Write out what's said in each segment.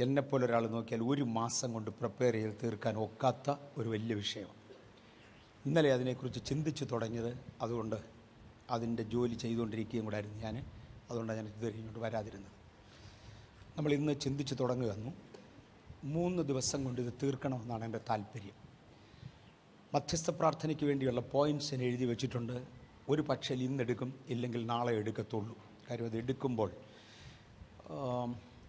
എന്നെപ്പോലെ ഒരാൾ നോക്കിയാൽ ഒരു മാസം കൊണ്ട് പ്രിപ്പയർ ചെയ്ത് തീർക്കാൻ ഒക്കാത്ത ഒരു വലിയ വിഷയമാണ്. ഇന്നലെ അതിനെക്കുറിച്ച് ചിന്തിച്ച് തുടങ്ങിയത്, അതുകൊണ്ട് അതിൻ്റെ ജോലി ചെയ്തുകൊണ്ടിരിക്കുകയും കൂടെ ആയിരുന്നു ഞാൻ. അതുകൊണ്ടാണ് ഞാൻ ഇതുവരെ ഇങ്ങോട്ട് വരാതിരുന്നത്. നമ്മൾ ഇന്ന് ചിന്തിച്ച് തുടങ്ങുകയെന്നു 3 ദിവസം കൊണ്ട് ഇത് തീർക്കണമെന്നാണ് എൻ്റെ താല്പര്യം. മധ്യസ്ഥ പ്രാർത്ഥനയ്ക്ക് വേണ്ടിയുള്ള പോയിൻറ്റ്സ് ഞാൻ എഴുതി വെച്ചിട്ടുണ്ട്. ഒരു പക്ഷേ ഇന്നെടുക്കും, ഇല്ലെങ്കിൽ നാളെ എടുക്കത്തുള്ളൂ. കാര്യം അത് എടുക്കുമ്പോൾ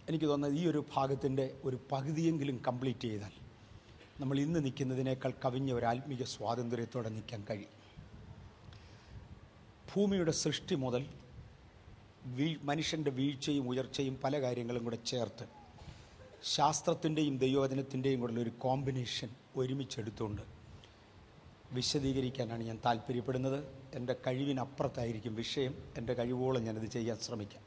എനിക്ക് തോന്നുന്നത് ഈ ഒരു ഭാഗത്തിൻ്റെ ഒരു പകുതിയെങ്കിലും കംപ്ലീറ്റ് ചെയ്താൽ നമ്മൾ ഇന്ന് നിൽക്കുന്നതിനേക്കാൾ കവിഞ്ഞ ഒരു ആത്മീയ സ്വാതന്ത്ര്യത്തോടെ നിൽക്കാൻ കഴിയും. ഭൂമിയുടെ സൃഷ്ടി മുതൽ മനുഷ്യൻ്റെ വീഴ്ചയും ഉയർച്ചയും പല കാര്യങ്ങളും കൂടെ ചേർത്ത് ശാസ്ത്രത്തിൻ്റെയും ദൈവവചനത്തിൻ്റെയും കൂടെ ഒരു കോമ്പിനേഷൻ ഒരുമിച്ചെടുത്തുകൊണ്ട് വിശദീകരിക്കാനാണ് ഞാൻ താല്പര്യപ്പെടുന്നത്. എൻ്റെ കഴിവിനപ്പുറത്തായിരിക്കും വിഷയം. എൻ്റെ കഴിവോളം ഞാനത് ചെയ്യാൻ ശ്രമിക്കാം.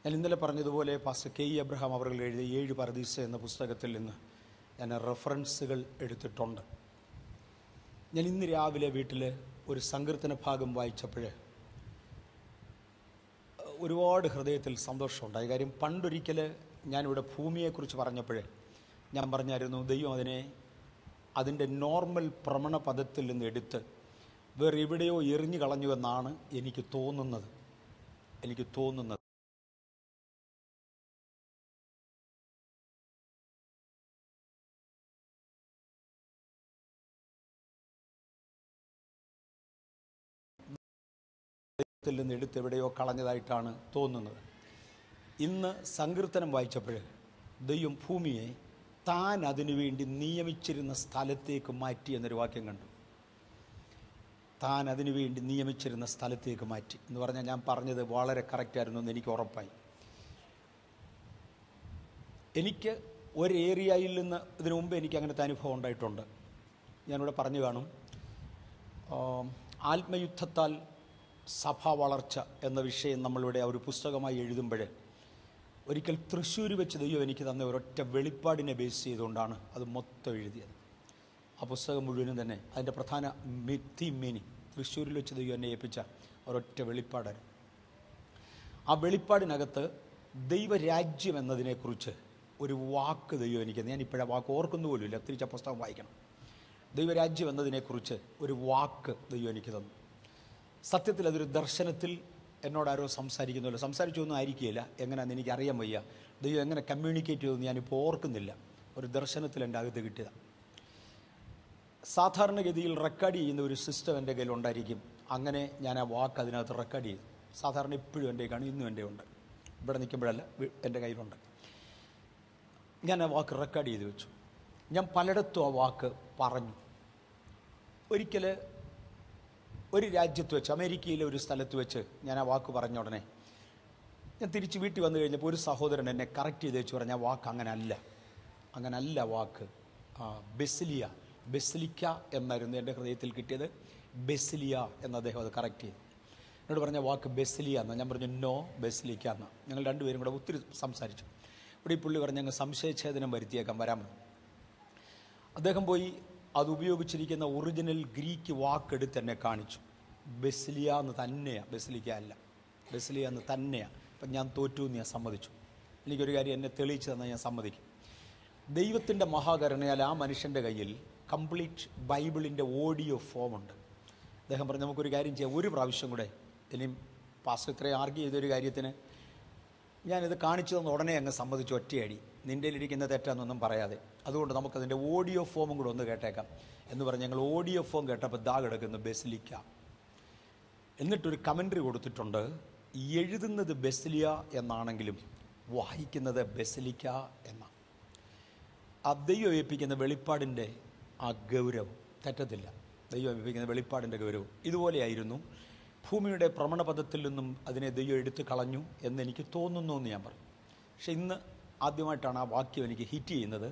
ഞാൻ ഇന്നലെ പറഞ്ഞതുപോലെ പാസ്റ്റർ കെ. എബ്രഹാം അവർ എഴുതിയ 7 പറുദീസ എന്ന പുസ്തകത്തിൽ നിന്ന് ഞാൻ റെഫറൻസുകൾ എടുത്തിട്ടുണ്ട്. ഞാൻ ഇന്ന് രാവിലെ വീട്ടിൽ ഒരു സങ്കീർത്തന ഭാഗം വായിച്ചപ്പോൾ ഒരുപാട് ഹൃദയത്തിൽ സന്തോഷമുണ്ടായി. കാര്യം പണ്ടൊരിക്കൽ ഞാനിവിടെ ഭൂമിയെക്കുറിച്ച് പറഞ്ഞപ്പോൾ ഞാൻ പറഞ്ഞായിരുന്നു, ദൈവം അതിൻ്റെ നോർമൽ ഭ്രമണപഥത്തിൽ നിന്ന് എടുത്ത് വേറെ എവിടെയോ എറിഞ്ഞു കളഞ്ഞുവെന്നാണ് എനിക്ക് തോന്നുന്നത്. ത്തിൽ നിന്ന് എടുത്ത് എവിടെയോ കളഞ്ഞതായിട്ടാണ് തോന്നുന്നത്. ഇന്ന് സങ്കീർത്തനം വായിച്ചപ്പോൾ ദൈവം ഭൂമിയെ താൻ അതിനുവേണ്ടി നിയമിച്ചിരുന്ന സ്ഥലത്തേക്ക് മാറ്റി എന്നൊരു വാക്യം കണ്ടു. താൻ അതിനുവേണ്ടി നിയമിച്ചിരുന്ന സ്ഥലത്തേക്ക് മാറ്റി എന്ന് പറഞ്ഞാൽ ഞാൻ പറഞ്ഞത് വളരെ കറക്റ്റായിരുന്നു എന്ന് എനിക്ക് ഉറപ്പായി. എനിക്ക് ഒരു ഏരിയയിൽ നിന്ന് ഇതിനു മുമ്പ് എനിക്ക് അങ്ങനത്തെ അനുഭവം ഉണ്ടായിട്ടുണ്ട്. ഞാനിവിടെ പറഞ്ഞു കാണും. ആത്മയുദ്ധത്താൽ സഭാ വളർച്ച എന്ന വിഷയം നമ്മളിവിടെ ഒരു പുസ്തകമായി എഴുതുമ്പോൾ ഒരിക്കൽ തൃശ്ശൂർ വെച്ച് ദൈവം എനിക്ക് തന്ന ഒരൊറ്റ വെളിപ്പാടിനെ ബേസ് ചെയ്തുകൊണ്ടാണ് അത് മൊത്തം എഴുതിയത്. ആ പുസ്തകം മുഴുവനും തന്നെ അതിൻ്റെ പ്രധാന മീനിങ് തൃശ്ശൂരിൽ വെച്ച് ദൈവം എന്നെ ഏൽപ്പിച്ച ഒരൊറ്റ വെളിപ്പാടായിരുന്നു. ആ വെളിപ്പാടിനകത്ത് ദൈവരാജ്യം എന്നതിനെക്കുറിച്ച് ഒരു വാക്ക് ദൈവം എനിക്ക്, ഞാൻ ഇപ്പോഴാ വാക്ക് ഓർക്കുന്നു പോലുമില്ല, തിരിച്ച പുസ്തകം വായിക്കണം. ദൈവരാജ്യം എന്നതിനെക്കുറിച്ച് ഒരു വാക്ക് ദൈവം എനിക്ക് തന്നു. സത്യത്തിൽ അതൊരു ദർശനത്തിൽ എന്നോടാരോ സംസാരിക്കുന്നുള്ളൂ. സംസാരിച്ചൊന്നും ആയിരിക്കുകയില്ല, എങ്ങനെയാണെന്ന് എനിക്ക് അറിയാൻ വയ്യ. ദൈവം എങ്ങനെ കമ്മ്യൂണിക്കേറ്റ് ചെയ്തെന്ന് ഞാനിപ്പോൾ ഓർക്കുന്നില്ല. ഒരു ദർശനത്തിൽ എൻ്റെ അകത്ത് കിട്ടിയതാണ്. സാധാരണഗതിയിൽ റെക്കോർഡ് ചെയ്യുന്ന ഒരു സിസ്റ്റം എൻ്റെ കയ്യിൽ ഉണ്ടായിരിക്കും. അങ്ങനെ ഞാൻ ആ വാക്ക് അതിനകത്ത് റെക്കോർഡ് ചെയ്തു. സാധാരണ എപ്പോഴും എൻ്റെ കാണും, ഇന്നും എൻ്റെ ഉണ്ട്. ഇവിടെ നിൽക്കുമ്പോഴല്ല, എൻ്റെ കയ്യിലുണ്ട്. ഞാൻ ആ വാക്ക് റെക്കോർഡ് ചെയ്ത് വെച്ചു. ഞാൻ പലയിടത്തും ആ വാക്ക് പറഞ്ഞു. ഒരിക്കൽ ഒരു രാജ്യത്ത് വെച്ച്, അമേരിക്കയിലെ ഒരു സ്ഥലത്ത് വെച്ച് ഞാൻ ആ വാക്ക് പറഞ്ഞ ഉടനെ ഞാൻ തിരിച്ച് വീട്ടിൽ വന്നു കഴിഞ്ഞപ്പോൾ ഒരു സഹോദരൻ എന്നെ കറക്റ്റ് ചെയ്ത് വെച്ച് പറഞ്ഞ വാക്ക് അങ്ങനല്ല വാക്ക് ബെസിലിക്ക എന്നായിരുന്നു എൻ്റെ ഹൃദയത്തിൽ കിട്ടിയത്. ബെസിലിയ എന്ന് അദ്ദേഹം അത് കറക്റ്റ് ചെയ്തു. എന്നോട് പറഞ്ഞ വാക്ക് ബെസിലിയ എന്നാണ്. ഞാൻ പറഞ്ഞു നോ, ബെസിലിക്ക എന്നാണ്. ഞങ്ങൾ രണ്ടുപേരും കൂടെ ഒത്തിരി സംസാരിച്ചു. ഇവിടെ ഈ പുള്ളി പറഞ്ഞ് ഞങ്ങൾ സംശയഛേദനം വരുത്തിയേക്കാം, വരാമെന്ന്. അദ്ദേഹം പോയി അത് ഉപയോഗിച്ചിരിക്കുന്ന ഒറിജിനൽ ഗ്രീക്ക് വാക്കെടുത്ത് എന്നെ കാണിച്ചു. ബെസിലിയ എന്ന് തന്നെയാണ്, ബെസിലിക്ക അല്ല, ബെസിലിയ എന്ന് തന്നെയാണ്. അപ്പം ഞാൻ തോറ്റു എന്ന് ഞാൻ സമ്മതിച്ചു. എനിക്കൊരു കാര്യം എന്നെ തെളിയിച്ചു തന്നാൽ ഞാൻ സമ്മതിക്കും. ദൈവത്തിൻ്റെ മഹാകരുണയാൽ ആ മനുഷ്യൻ്റെ കയ്യിൽ കംപ്ലീറ്റ് ബൈബിളിൻ്റെ ഓഡിയോ ഫോമുണ്ട്. അദ്ദേഹം പറഞ്ഞു, നമുക്കൊരു കാര്യം ചെയ്യാം, ഒരു പ്രാവശ്യം കൂടെ. ഇനിയും പാസ്റ്റർ ഇത്രയും ആർഗ്യൂ ചെയ്തൊരു കാര്യത്തിന് ഞാനിത് കാണിച്ചു തന്ന ഉടനെ അങ്ങ് സമ്മതിച്ചു, ഒറ്റയടി. നിൻ്റെ ഇരിക്കുന്ന തെറ്റാന്നൊന്നും പറയാതെ. അതുകൊണ്ട് നമുക്കതിൻ്റെ ഓഡിയോ ഫോമും കൂടെ ഒന്ന് കേട്ടേക്കാം എന്ന് പറഞ്ഞ് ഞങ്ങൾ ഓഡിയോ ഫോം കേട്ടപ്പോൾ ദാ കിടക്കുന്നു ബെസിലിക്ക. എന്നിട്ടൊരു കമൻട്രി കൊടുത്തിട്ടുണ്ട്, എഴുതുന്നത് ബെസിലിയ എന്നാണെങ്കിലും വായിക്കുന്നത് ബെസിലിക്ക എന്നാണ്. ആ ദൈവം ഏൽപ്പിക്കുന്ന വെളിപ്പാടിൻ്റെ ആ ഗൗരവം തെറ്റത്തില്ല. ദൈവം ഏൽപ്പിക്കുന്ന വെളിപ്പാടിൻ്റെ ഗൗരവം ഇതുപോലെയായിരുന്നു. ഭൂമിയുടെ ഭ്രമണപഥത്തിൽ നിന്നും അതിനെ ദൈവം എടുത്തു കളഞ്ഞു എന്നെനിക്ക് തോന്നുന്നു എന്ന് ഞാൻ പറഞ്ഞു. പക്ഷെ ഇന്ന് ആദ്യമായിട്ടാണ് ആ വാക്യം എനിക്ക് ഹിറ്റ് ചെയ്യുന്നത്.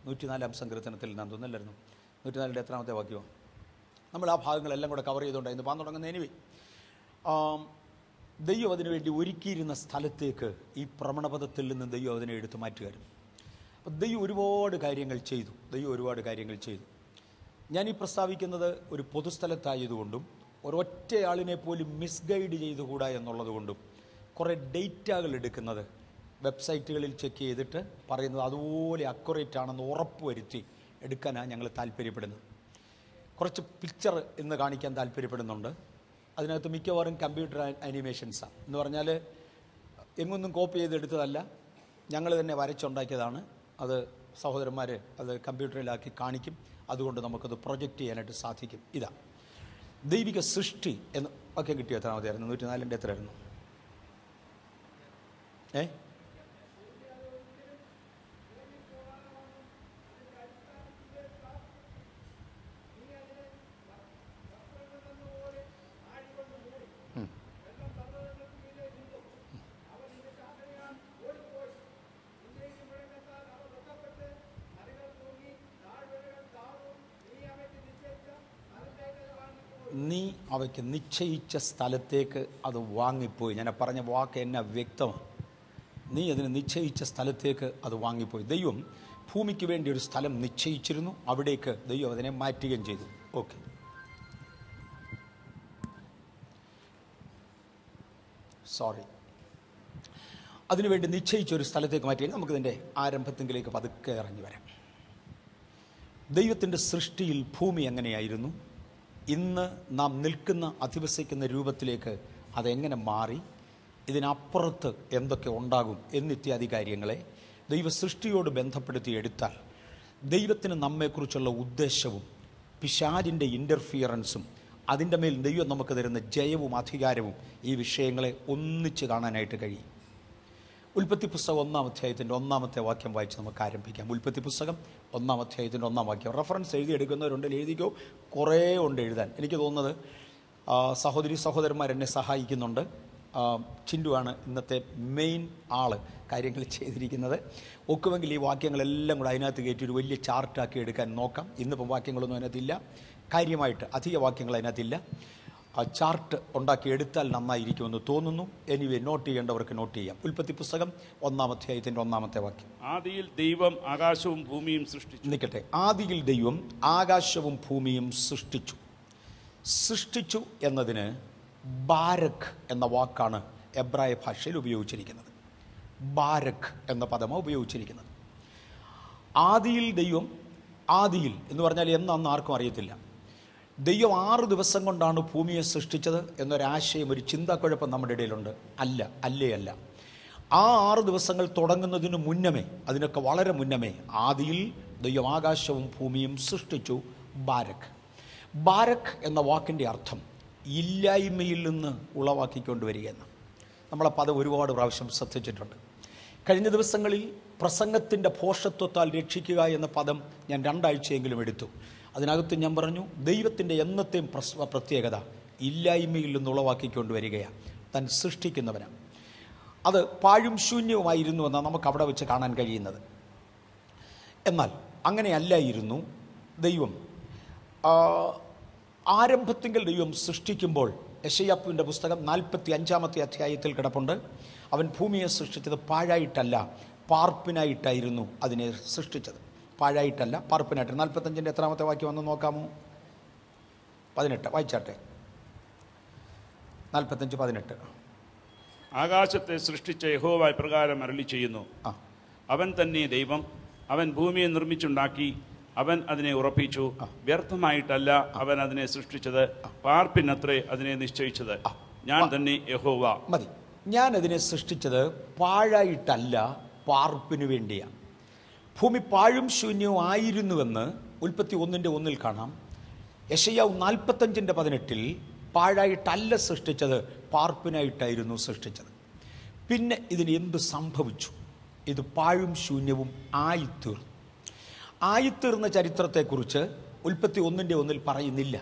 104-ാം സങ്കീർത്തനത്തിൽ ഞാൻ തോന്നല്ലായിരുന്നു. 104-ന്റെ എത്രാമത്തെ വാക്യമാണ്? നമ്മൾ ആ ഭാഗങ്ങളെല്ലാം കൂടെ കവർ ചെയ്തുകൊണ്ടായിരുന്നു പാൻ തുടങ്ങുന്നത്. എനിവേ, ദൈവം അതിനു വേണ്ടി ഒരുക്കിയിരുന്ന സ്ഥലത്തേക്ക് ഈ ഭ്രമണപഥത്തിൽ നിന്ന് ദൈവം അതിനെ എടുത്തു മാറ്റുകയായിരുന്നു. അപ്പോൾ ദൈവം ഒരുപാട് കാര്യങ്ങൾ ചെയ്തു. ഞാനീ പ്രസ്താവിക്കുന്നത് ഒരു പൊതുസ്ഥലത്തായതുകൊണ്ടും ഒരൊറ്റയാളിനെ പോലും മിസ്ഗൈഡ് ചെയ്തുകൂടാ എന്നുള്ളത് കൊണ്ടും കുറേ ഡേറ്റകൾ എടുക്കുന്നത് വെബ്സൈറ്റുകളിൽ ചെക്ക് ചെയ്തിട്ട് പറയുന്നത് അതുപോലെ അക്യുറേറ്റ് ആണെന്ന് ഉറപ്പ് വരുത്തി എടുക്കാനാണ് ഞങ്ങൾ താല്പര്യപ്പെടുന്നത്. കുറച്ച് പിക്ചർ ഇന്ന് കാണിക്കാൻ താല്പര്യപ്പെടുന്നുണ്ട്. അതിനകത്ത് മിക്കവാറും കമ്പ്യൂട്ടർ ആനിമേഷൻസാണ്. എന്ന് പറഞ്ഞാൽ എങ്ങൊന്നും കോപ്പി ചെയ്തെടുത്തതല്ല, ഞങ്ങൾ തന്നെ വരച്ചുണ്ടാക്കിയതാണ്. അത് സഹോദരന്മാർ അത് കമ്പ്യൂട്ടറിലാക്കി കാണിക്കും. അതുകൊണ്ട് നമുക്കത് പ്രൊജക്റ്റ് ചെയ്യാനായിട്ട് സാധിക്കും. ഇതാ ദൈവിക സൃഷ്ടി എന്ന് ഒക്കെ കിട്ടിയ എത്രാമതായിരുന്നു? 104 എത്രയായിരുന്നു? നീ അവയ്ക്ക് നിശ്ചയിച്ച സ്ഥലത്തേക്ക് അത് വാങ്ങിപ്പോയി. ഞാൻ പറഞ്ഞ വാക്ക് എന്നെ വ്യക്തമാണ്. നീ അതിന് നിശ്ചയിച്ച സ്ഥലത്തേക്ക് അത് വാങ്ങിപ്പോയി. ദൈവം ഭൂമിക്ക് വേണ്ടി ഒരു സ്ഥലം നിശ്ചയിച്ചിരുന്നു. അവിടേക്ക് ദൈവം അതിനെ മാറ്റുകയും ചെയ്തു. Okay, sorry. അതിനുവേണ്ടി നിശ്ചയിച്ച ഒരു സ്ഥലത്തേക്ക് മാറ്റി നമുക്കിതിൻ്റെ ആരംഭത്തിലേക്ക് പതുക്കെ ഇറങ്ങി വരാം. ദൈവത്തിൻ്റെ സൃഷ്ടിയിൽ ഭൂമി എങ്ങനെയായിരുന്നു? ഇന്ന് നാം നിൽക്കുന്ന അധിവസിക്കുന്ന രൂപത്തിലേക്ക് അതെങ്ങനെ മാറി? ഇതിനപ്പുറത്ത് എന്തൊക്കെ ഉണ്ടാകും എന്നിത്യാദി കാര്യങ്ങളെ ദൈവ സൃഷ്ടിയോട് ബന്ധപ്പെടുത്തി എടുത്താൽ ദൈവത്തിന് നമ്മെക്കുറിച്ചുള്ള ഉദ്ദേശവും പിശാചിൻ്റെ ഇൻ്റർഫിയറൻസും അതിൻ്റെ മേൽ ദൈവം നമുക്ക് തരുന്ന ജയവും അധികാരവും ഈ വിഷയങ്ങളെ ഒന്നിച്ച് കാണാനായിട്ട് കഴിയും. ഉൽപ്പത്തി പുസ്തകം 1-ാം അധ്യായത്തിൻ്റെ 1-ാമത്തെ വാക്യം വായിച്ച് നമുക്ക് ആരംഭിക്കാം. ഉൽപ്പത്തി പുസ്തകം 1-ാം അധ്യായത്തിൻ്റെ 1-ാം വാക്യം. റെഫറൻസ് എഴുതിയെടുക്കുന്നവരുണ്ടെങ്കിൽ എഴുതിക്കോ, കുറേ ഉണ്ട് എഴുതാൻ. എനിക്ക് തോന്നുന്നത് സഹോദരന്മാർ എന്നെ സഹായിക്കുന്നുണ്ട്. ചിൻഡുവാണ് ഇന്നത്തെ മെയിൻ ആള് കാര്യങ്ങൾ ചെയ്തിരിക്കുന്നത്. ഒക്കുമെങ്കിൽ ഈ വാക്യങ്ങളെല്ലാം കൂടെ അതിനകത്ത് കയറ്റി ഒരു വലിയ ചാർട്ടാക്കി എടുക്കാൻ നോക്കാം. ഇന്നിപ്പം വാക്യങ്ങളൊന്നും അതിനകത്തില്ല, കാര്യമായിട്ട് അധിക വാക്യങ്ങൾ അതിനകത്തില്ല. ചാർട്ട് ഉണ്ടാക്കി എടുത്താൽ നന്നായിരിക്കുമെന്ന് തോന്നുന്നു. എനിവേ, നോട്ട് ചെയ്യേണ്ടവർക്ക് നോട്ട് ചെയ്യാം. ഉൽപ്പത്തി പുസ്തകം 1-ാം അധ്യായത്തിൻ്റെ 1-ാമത്തെ വാക്യം. ആദിയിൽ ദൈവം ആകാശവും ഭൂമിയും സൃഷ്ടിച്ചു. നിൽക്കട്ടെ. ആദിയിൽ ദൈവം ആകാശവും ഭൂമിയും സൃഷ്ടിച്ചു. സൃഷ്ടിച്ചു എന്നതിന് ബാരക് എന്ന വാക്കാണ് എബ്രായ ഭാഷയിൽ ഉപയോഗിച്ചിരിക്കുന്നത്. ബാരക് എന്ന പദമാണ് ഉപയോഗിച്ചിരിക്കുന്നത്. ആദിയിൽ ദൈവം, ആദിയിൽ എന്ന് പറഞ്ഞാൽ എന്നാന്ന് ആർക്കും അറിയത്തില്ല. ദൈവം 6 ദിവസം കൊണ്ടാണ് ഭൂമിയെ സൃഷ്ടിച്ചത് എന്നൊരാശയം, ഒരു ചിന്താക്കുഴപ്പം നമ്മുടെ ഇടയിലുണ്ട്. അല്ല. ആ 6 ദിവസങ്ങൾ തുടങ്ങുന്നതിന് മുന്നമേ, അതിനൊക്കെ വളരെ മുന്നമേ ആദിയിൽ ദൈവം ആകാശവും ഭൂമിയും സൃഷ്ടിച്ചു. ബാരക്. ബാരക് എന്ന വാക്കിൻ്റെ അർത്ഥം ഇല്ലായ്മയിൽ നിന്ന് ഉളവാക്കിക്കൊണ്ടുവരികയെന്ന്. നമ്മളെ പദം ഒരുപാട് പ്രാവശ്യം ശ്രദ്ധിച്ചിട്ടുണ്ട്. കഴിഞ്ഞ ദിവസങ്ങളിൽ പ്രസംഗത്തിൻ്റെ ഭോഷത്വത്താൽ രക്ഷിക്കുക എന്ന പദം ഞാൻ 2 ആഴ്ചയെങ്കിലും എടുത്തു. അതിനകത്ത് ഞാൻ പറഞ്ഞു, ദൈവത്തിൻ്റെ എന്നത്തെയും പ്രത്യേകത ഇല്ലായ്മയിൽ നിന്ന് ഉളവാക്കിക്കൊണ്ടുവരികയാണ്, താൻ സൃഷ്ടിക്കുന്നവനാണ്. അത് പാഴും ശൂന്യവുമായിരുന്നു എന്നാണ് നമുക്ക് അവിടെ വെച്ച് കാണാൻ കഴിയുന്നത്. എന്നാൽ അങ്ങനെയല്ലായിരുന്നു ദൈവം. ആരംഭത്തിങ്കിൽ ദൈവം സൃഷ്ടിക്കുമ്പോൾ യെശയ്യാവിൻ്റെ പുസ്തകം 45-ാമത്തെ അധ്യായത്തിൽ കിടപ്പുണ്ട്. അവൻ ഭൂമിയെ സൃഷ്ടിച്ചത് പാഴായിട്ടല്ല, പാർപ്പിനായിട്ടായിരുന്നു അതിനെ സൃഷ്ടിച്ചത്. പാഴായിട്ടല്ല, പാർപ്പിനായിട്ട്. 45-ൻ്റെ എത്രാമത്തെ വാക്യം വന്ന് നോക്കാമോ? 18 വായിച്ചാട്ടെ. 45:18. ആകാശത്തെ സൃഷ്ടിച്ച യഹോവ പ്രകാരം അരുളി ചെയ്യുന്നു, അവൻ തന്നെ ദൈവം, അവൻ ഭൂമിയെ നിർമ്മിച്ചുണ്ടാക്കി, അവൻ അതിനെ ഉറപ്പിച്ചു. വ്യർത്ഥമായിട്ടല്ല അവൻ അതിനെ സൃഷ്ടിച്ചത്, പാർപ്പിനത്രേ അതിനെ നിശ്ചയിച്ചത്. ഞാൻ തന്നെ യഹോവ. മതി. ഞാൻ അതിനെ സൃഷ്ടിച്ചത് പാഴായിട്ടല്ല, പാർപ്പിനു വേണ്ടിയാണ്. ഭൂമി പാഴും ശൂന്യവും ആയിരുന്നുവെന്ന് ഉൽപ്പത്തി 1-1 കാണാം. യെശയ്യാവ് 45:18 പാഴായിട്ടല്ല സൃഷ്ടിച്ചത്, പാർപ്പിനായിട്ടായിരുന്നു സൃഷ്ടിച്ചത്. പിന്നെ ഇതിന് എന്ത് സംഭവിച്ചു? ഇത് പാഴും ശൂന്യവും ആയിത്തീർന്നു. ആയിത്തീർന്ന ചരിത്രത്തെക്കുറിച്ച് ഉൽപ്പത്തി 1-1 പറയുന്നില്ല.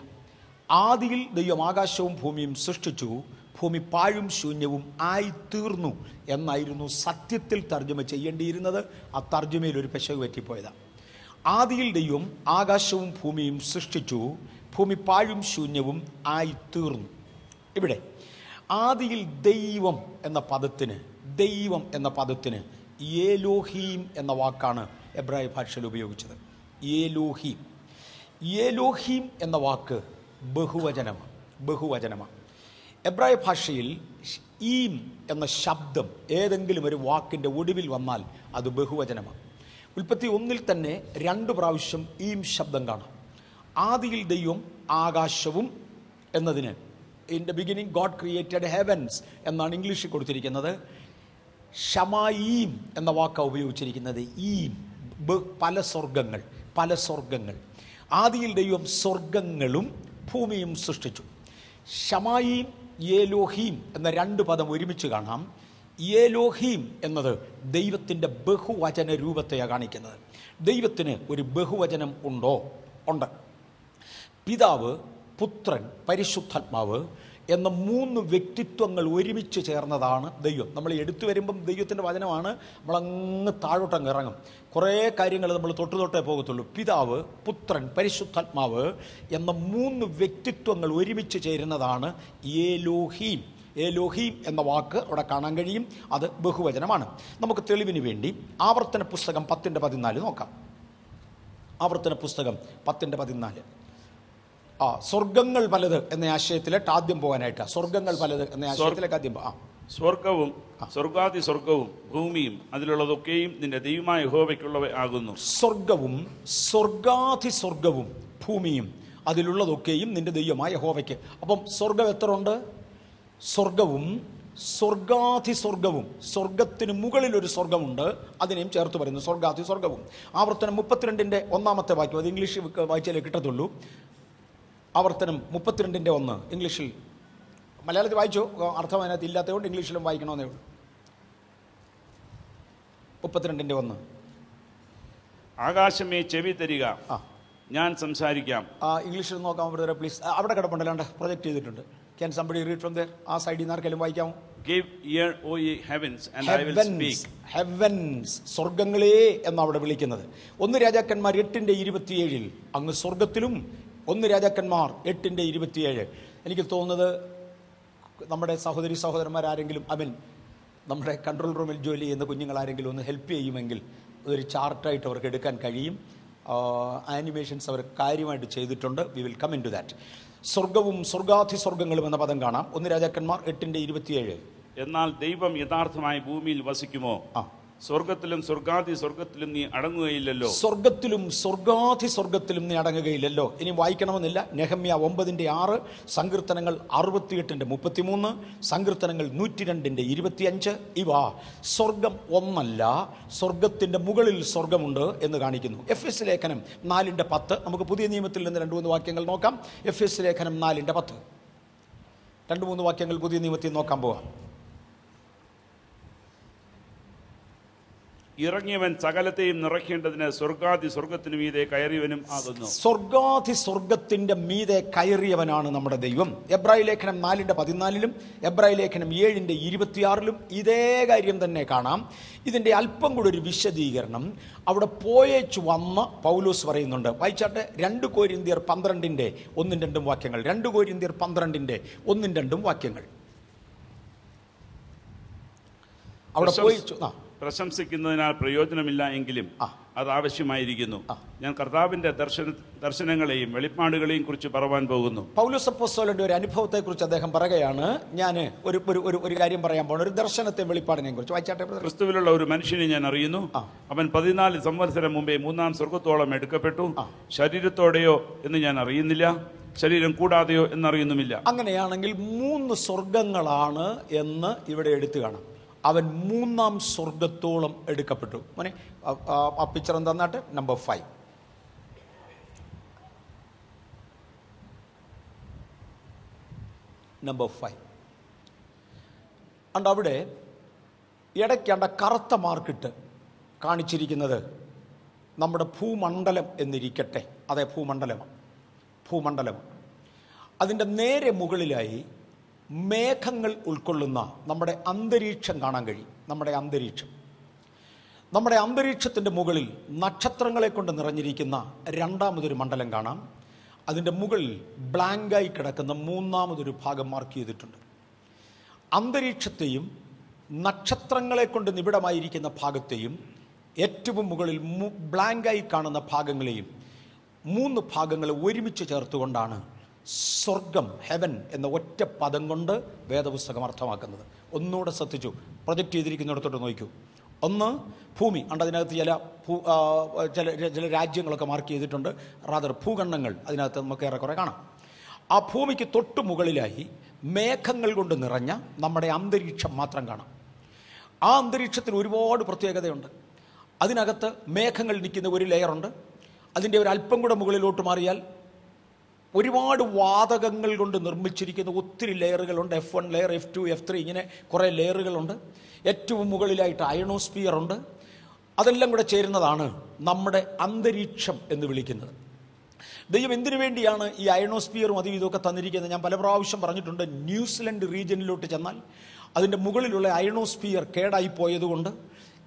ആദിയിൽ ദൈവം ആകാശവും ഭൂമിയും സൃഷ്ടിച്ചു, ഭൂമി പാഴും ശൂന്യവും ആയിത്തീർന്നു എന്നായിരുന്നു സത്യത്തിൽ തർജ്ജമ ചെയ്യേണ്ടിയിരുന്നത്. ആ തർജ്ജമയിൽ ഒരു പെശക് പറ്റിപ്പോയതാണ്. ആദിയിൽ ദൈവം ആകാശവും ഭൂമിയും സൃഷ്ടിച്ചു, ഭൂമി പാഴും ശൂന്യവും ആയിത്തീർന്നു. ഇവിടെ ആദിയിൽ ദൈവം എന്ന പദത്തിന് ഏലോഹീം എന്ന വാക്കാണ് എബ്രായ ഭാഷയിൽ ഉപയോഗിച്ചത്. ഏലോഹീം എന്ന വാക്ക് ബഹുവചനമാണ്. എബ്രായ ഭാഷയിൽ ഈം എന്ന ശബ്ദം ഏതെങ്കിലും ഒരു വാക്കിൻ്റെ ഒടുവിൽ വന്നാൽ അത് ബഹുവചനമാണ്. ഉൽപ്പത്തി 1 തന്നെ 2 പ്രാവശ്യം ഈം ശബ്ദം കാണാം. ആദിയിൽ ദൈവം ആകാശവും എന്നതിന് in the beginning God created heavens എന്നാണ് ഇംഗ്ലീഷിൽ കൊടുത്തിരിക്കുന്നത്. ഷമായീം എന്ന വാക്കാണ് ഉപയോഗിച്ചിരിക്കുന്നത്. ഈം പല സ്വർഗങ്ങൾ. ആദിയിൽ ദൈവം സ്വർഗങ്ങളും ഭൂമിയും സൃഷ്ടിച്ചു. ഷമായീം ഏലോഹീം എന്ന 2 പദം ഒരുമിച്ച് കാണാം. ഏലോഹീം എന്നത് ദൈവത്തിൻ്റെ ബഹുവചന രൂപത്തെയാണ് കാണിക്കുന്നത്. ദൈവത്തിന് ഒരു ബഹുവചനം ഉണ്ടോ? ഉണ്ട്. പിതാവ്, പുത്രൻ, പരിശുദ്ധാത്മാവ് എന്ന 3 വ്യക്തിത്വങ്ങൾ ഒരുമിച്ച് ചേർന്നതാണ് ദൈവം. നമ്മൾ എടുത്തു വരുമ്പം ദൈവത്തിൻ്റെ വചനമാണ്, നമ്മളങ്ങ് താഴോട്ടങ്ങ് ഇറങ്ങും. കുറേ കാര്യങ്ങൾ നമ്മൾ തൊട്ടേ പോകത്തുള്ളൂ. പിതാവ്, പുത്രൻ, പരിശുദ്ധാത്മാവ് എന്ന 3 വ്യക്തിത്വങ്ങൾ ഒരുമിച്ച് ചേരുന്നതാണ് ഏലോഹീം. ഏലോഹീം എന്ന വാക്ക് അവിടെ കാണാൻ കഴിയും. അത് ബഹുവചനമാണ്. നമുക്ക് തെളിവിന് വേണ്ടി ആവർത്തന പുസ്തകം 10:14 നോക്കാം. ആവർത്തന പുസ്തകം 10:14. സ്വർഗങ്ങൾ പലത് എന്ന ആശയത്തിലേക്ക് ആദ്യം പോകാനായിട്ട്, സ്വർഗങ്ങൾ പലത് എന്ന ആശയത്തിലേക്ക് ആദ്യം സ്വർഗവും സ്വർഗാതി സ്വർഗവും ഭൂമിയും അതിലുള്ളതൊക്കെയും നിന്റെ ദൈവമായ യഹോവയ്ക്കുള്ളവ ആകുന്നു. സ്വർഗവും സ്വർഗാതി സ്വർഗവും ഭൂമിയും അതിലുള്ളതൊക്കെയും നിന്റെ ദൈവമായ യഹോവയ്ക്ക്. അപ്പം സ്വർഗം എത്ര ഉണ്ട്? സ്വർഗവും സ്വർഗാതി സ്വർഗവും, സ്വർഗത്തിന് മുകളിലൊരു സ്വർഗമുണ്ട്, അതിനെയും ചേർത്ത് പറയുന്നു സ്വർഗാതി സ്വർഗവും. ആവർത്തനം 32 1 വാക്യം, അത് ഇംഗ്ലീഷിൽ വായിച്ചാലേ കിട്ടത്തുള്ളൂ. ആവർത്തനം 32 1 ഇംഗ്ലീഷിൽ. മലയാളത്തിൽ വായിച്ചോ, അർത്ഥം അതിനകത്ത് ഇല്ലാത്തതുകൊണ്ട് ഇംഗ്ലീഷിലും വായിക്കണമെന്നേ ഉള്ളൂ. 32 1. ആകാശമേ ചെവി തരിക, ഞാൻ സംസാരിക്കാം. ഇംഗ്ലീഷിൽ നോക്കാം ബ്രദറെ പ്ലീസ്. അവിടെ കിടപ്പുണ്ടല്ലാണ്ട് പ്രൊജക്ട് ചെയ്തിട്ടുണ്ട്. Can somebody read from there? ആ സൈഡിൽ നിന്ന് ആർക്കെങ്കിലും വായിക്കാമോ? Give ear, O ye heavens, and I will speak. Heavens, സ്വർഗങ്ങളെ എന്നവിടെ വിളിക്കുന്നത്. 1 രാജാക്കന്മാർ 8:27 അങ്ങ് സ്വർഗത്തിലും. 1 രാജാക്കന്മാർ 8:27. എനിക്ക് തോന്നുന്നത് നമ്മുടെ സഹോദരന്മാരാരെങ്കിലും, നമ്മുടെ കൺട്രോൾ റൂമിൽ ജോലി ചെയ്യുന്ന കുഞ്ഞുങ്ങളാരെങ്കിലും ഒന്ന് ഹെൽപ്പ് ചെയ്യുമെങ്കിൽ അതൊരു ചാർട്ടായിട്ട് അവർക്ക് എടുക്കാൻ കഴിയും. ആനിമേഷൻസ് അവർ കാര്യമായിട്ട് ചെയ്തിട്ടുണ്ട്. We will come into that. സ്വർഗവും സ്വർഗാതി സ്വർഗങ്ങളും എന്ന പദം കാണാം 1 രാജാക്കന്മാർ 8:27. എന്നാൽ ദൈവം യഥാർത്ഥമായി ഭൂമിയിൽ വസിക്കുമോ? സ്വർഗത്തിലും സ്വർഗാതി സ്വർഗത്തിലും നീ അടങ്ങുകയില്ലല്ലോ. സ്വർഗത്തിലും സ്വർഗാതി സ്വർഗത്തിലും നീ അടങ്ങുകയില്ലല്ലോ. ഇനി വായിക്കണമെന്നില്ല. നെഹമ്യ 9:6, സങ്കീർത്തനങ്ങൾ 68:33, സങ്കീർത്തനങ്ങൾ 102:25. ഇവ സ്വർഗം ഒന്നല്ല, സ്വർഗത്തിൻ്റെ മുകളിൽ സ്വർഗമുണ്ട് എന്ന് കാണിക്കുന്നു. എഫ് എസ് ലേഖനം 4:10. നമുക്ക് പുതിയ നിയമത്തിൽ നിന്ന് 2-3 വാക്യങ്ങൾ നോക്കാം. എഫ് എസ് ലേഖനം 4:10. 2-3 വാക്യങ്ങൾ പുതിയ നിയമത്തിൽ നോക്കാൻ പോവാം. ഇറങ്ങിയവൻ സകലത്തെയും നിറയ്ക്കേണ്ടതിന് സ്വർഗാതി സ്വർഗത്തിന് മീതെ കയറിയവനും ആകുന്നു. സ്വർഗാതി സ്വർഗത്തിന്റെ മീതെ കയറിയവനാണ് നമ്മുടെ ദൈവം. എബ്രായ ലേഖനം 4:14 എബ്രായ ലേഖനം 7:26 ഇതേ കാര്യം തന്നെ കാണാം. ഇതിൻ്റെ അല്പം കൂടെ ഒരു വിശദീകരണം അവിടെ പോയേച്ചു വന്ന പൗലോസ് പറയുന്നുണ്ട്. വായിച്ചാട്ടെ. 2 കൊരിന്ത്യർ 12:1-2 വാക്യങ്ങൾ. 2 കൊരിന്ത്യർ 12:1-2 വാക്യങ്ങൾ. അവിടെ പോയിച്ചു. പ്രശംസിക്കുന്നതിനാൽ പ്രയോജനമില്ല എങ്കിലും അത് ആവശ്യമായിരിക്കുന്നു. ഞാൻ കർത്താവിന്റെ ദർശനങ്ങളെയും വെളിപ്പാടുകളെയും കുറിച്ച് പറവാൻ പോകുന്നു. പൗലോസ് അപ്പോസ്തലന്റെ ഒരു അനുഭവത്തെ കുറിച്ച് അദ്ദേഹം പറയുകയാണ്. ഞാൻ ഒരു കാര്യം പറയാൻ പോകുന്നു, ഒരു ദർശനത്തെ വെളിപ്പാടിനെ കുറിച്ച്. വായിച്ചാട്ടെ. ക്രിസ്തുവിലുള്ള ഒരു മനുഷ്യനെ ഞാൻ അറിയുന്നു. അവൻ 14 സംവത്സരം മുമ്പേ 3-ാം സ്വർഗത്തോളം എടുക്കപ്പെട്ടു. ശരീരത്തോടെയോ എന്ന് ഞാൻ അറിയുന്നില്ല, ശരീരം കൂടാതെയോ എന്നറിയുന്നുമില്ല. അങ്ങനെയാണെങ്കിൽ 3 സ്വർഗങ്ങളാണ് എന്ന് ഇവിടെ എടുത്തു കാണാം. അവൻ 3-ാം സ്വർഗത്തോളം എടുക്കപ്പെട്ടു. മോനെ ആ പിക്ചർ എന്താന്നാട്ടെ. നമ്പർ 5. നമ്പർ 5. അണ്ട് അവിടെ ഇടയ്ക്കണ്ട കറുത്ത മാർക്കിട്ട് കാണിച്ചിരിക്കുന്നത് നമ്മുടെ ഭൂമണ്ഡലം എന്നിരിക്കട്ടെ. അതെ, ഭൂമണ്ഡലം. അതിൻ്റെ നേരെ മുകളിലായി മേഘങ്ങൾ ഉൾക്കൊള്ളുന്ന നമ്മുടെ അന്തരീക്ഷം കാണാൻ കഴിയും. നമ്മുടെ അന്തരീക്ഷത്തിൻ്റെ മുകളിൽ നക്ഷത്രങ്ങളെ കൊണ്ട് നിറഞ്ഞിരിക്കുന്ന 2ാമതൊരു മണ്ഡലം കാണാം. അതിൻ്റെ മുകളിൽ ബ്ലാങ്കായി കിടക്കുന്ന 3ാമതൊരു ഭാഗം മാർക്ക് ചെയ്തിട്ടുണ്ട്. അന്തരീക്ഷത്തെയും നക്ഷത്രങ്ങളെ കൊണ്ട് നിബിഡമായിരിക്കുന്ന ഭാഗത്തെയും ഏറ്റവും മുകളിൽ ബ്ലാങ്കായി കാണുന്ന ഭാഗങ്ങളെയും 3 ഭാഗങ്ങളെ ഒരുമിച്ച് ചേർത്തുകൊണ്ടാണ് സ്വർഗം, ഹെവൻ എന്ന ഒറ്റ പദം കൊണ്ട് വേദപുസ്തകം അർത്ഥമാക്കുന്നത്. ഒന്നുകൂടെ ശ്രദ്ധിച്ചു, പ്രൊജക്റ്റ് ചെയ്തിരിക്കുന്നിടത്തോട്ട് നോക്കൂ. ഒന്ന് ഭൂമി, അതിനകത്ത് ചില രാജ്യങ്ങളൊക്കെ മാർക്ക് ചെയ്തിട്ടുണ്ട്, റാദർ ഭൂഖണ്ഡങ്ങൾ അതിനകത്ത് നമുക്ക് ഏറെക്കുറെ കാണാം. ആ ഭൂമിക്ക് തൊട്ട് മുകളിലായി മേഘങ്ങൾ കൊണ്ട് നിറഞ്ഞ നമ്മുടെ അന്തരീക്ഷം മാത്രം കാണാം. ആ അന്തരീക്ഷത്തിന് ഒരുപാട് പ്രത്യേകതയുണ്ട്. അതിനകത്ത് മേഘങ്ങൾ നിൽക്കുന്ന ഒരു ലെയറുണ്ട്. അതിൻ്റെ ഒരു അല്പം കൂടെ മുകളിലോട്ട് മാറിയാൽ ഒരുപാട് വാതകങ്ങൾ കൊണ്ട് നിർമ്മിച്ചിരിക്കുന്ന ഒത്തിരി ലെയറുകളുണ്ട്. F1 ലെയർ, F2, F3 ഇങ്ങനെ കുറേ ലെയറുകളുണ്ട്. ഏറ്റവും മുകളിലായിട്ട് അയണോസ്ഫിയർ ഉണ്ട്. അതെല്ലാം കൂടെ ചേരുന്നതാണ് നമ്മുടെ അന്തരീക്ഷം എന്ന് വിളിക്കുന്നത്. ദൈവം എന്തിനു വേണ്ടിയാണ് ഈ അയണോസ്ഫിയറും അതും ഇതൊക്കെ തന്നിരിക്കുന്നത്? ഞാൻ പല പ്രാവശ്യം പറഞ്ഞിട്ടുണ്ട്. ന്യൂസിലൻഡ് റീജിയനിലോട്ട് ചെന്നാൽ അതിൻ്റെ മുകളിലുള്ള അയണോസ്ഫിയർ കേടായിപ്പോയതുകൊണ്ട്